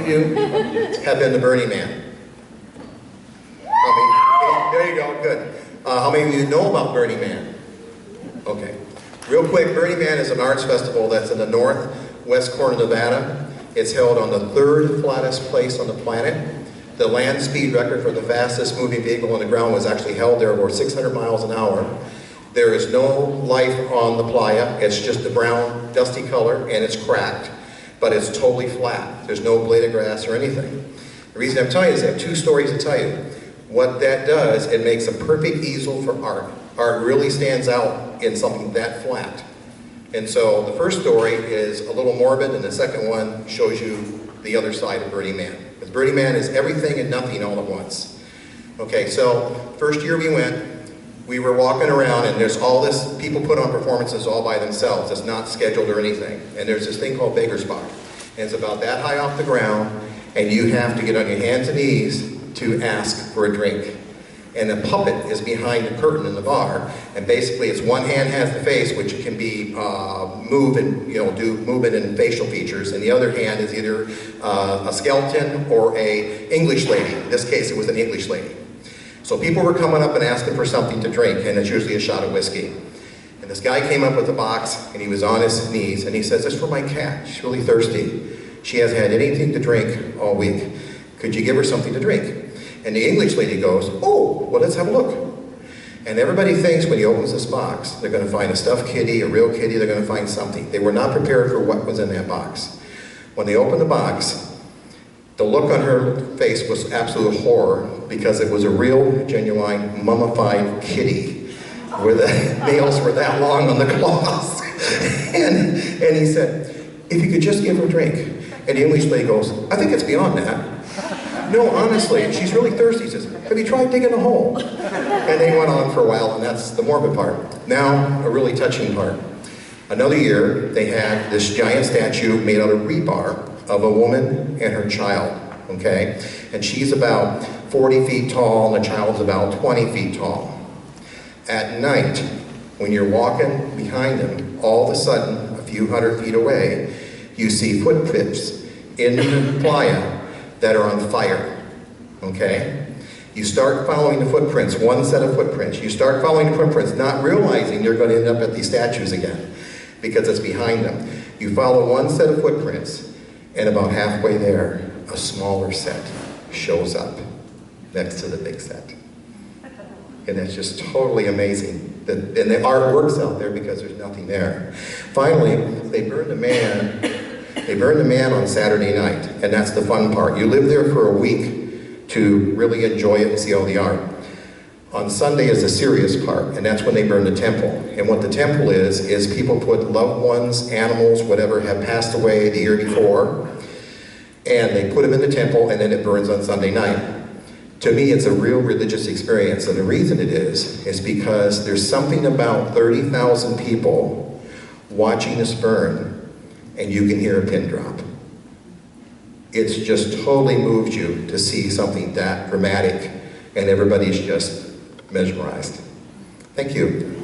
of you have been to Burning Man? How many, there you go, good. How many of you know about Burning Man? Okay. Real quick, Burning Man is an arts festival that's in the northwest corner of Nevada. It's held on the third flattest place on the planet. The land speed record for the fastest moving vehicle on the ground was actually held there over 600 miles an hour. There is no life on the playa. It's just a brown, dusty color, and it's cracked. But it's totally flat. There's no blade of grass or anything. The reason I'm telling you is I have two stories to tell you. What that does, it makes a perfect easel for art. Art really stands out in something that flat. And so the first story is a little morbid, and the second one shows you the other side of Burning Man. Because Burning Man is everything and nothing all at once. Okay, so first year we went, we were walking around, and there's all this, people put on performances all by themselves. It's not scheduled or anything. And there's this thing called Beggar's Box. And it's about that high off the ground, and you have to get on your hands and knees to ask for a drink. And the puppet is behind the curtain in the bar, and basically it's one hand has the face, which can be move and do movement and facial features, and the other hand is either a skeleton or a English lady. In this case, it was an English lady. So people were coming up and asking for something to drink, and it's usually a shot of whiskey. And this guy came up with a box, and he was on his knees, and he says, "This is for my cat. She's really thirsty. She hasn't had anything to drink all week. Could you give her something to drink?" And the English lady goes, "Oh, well, let's have a look." And everybody thinks when he opens this box, they're going to find a stuffed kitty, a real kitty, they're going to find something. They were not prepared for what was in that box. When they opened the box, the look on her face was absolute horror, because it was a real, genuine, mummified kitty, where the nails were that long on the claws. and he said, "If you could just give her a drink." And the English lady goes, "I think it's beyond that. No, honestly, she's really thirsty." He says, "Have you tried digging a hole?" And they went on for a while, and that's the morbid part. Now, a really touching part. Another year, they had this giant statue made out of rebar of a woman and her child, okay? And she's about 40 feet tall, and the child's about 20 feet tall. At night, when you're walking behind them, all of a sudden, a few hundred feet away, you see footprints in the playa that are on fire, okay? You start following the footprints, one set of footprints. You start following the footprints, not realizing you're going to end up at these statues again, because it's behind them. You follow one set of footprints, and about halfway there, a smaller set shows up next to the big set. And it's just totally amazing. And the art works out there because there's nothing there. Finally, they burned the man on Saturday night, and that's the fun part. You live there for a week to really enjoy it and see all the art. On Sunday is the serious part, and that's when they burn the temple. And what the temple is people put loved ones, animals, whatever, have passed away the year before, and they put them in the temple, and then it burns on Sunday night. To me, it's a real religious experience, and the reason it is because there's something about 30,000 people watching this burn, and you can hear a pin drop. It's just totally moved you to see something that dramatic, and everybody's just mesmerized. Thank you.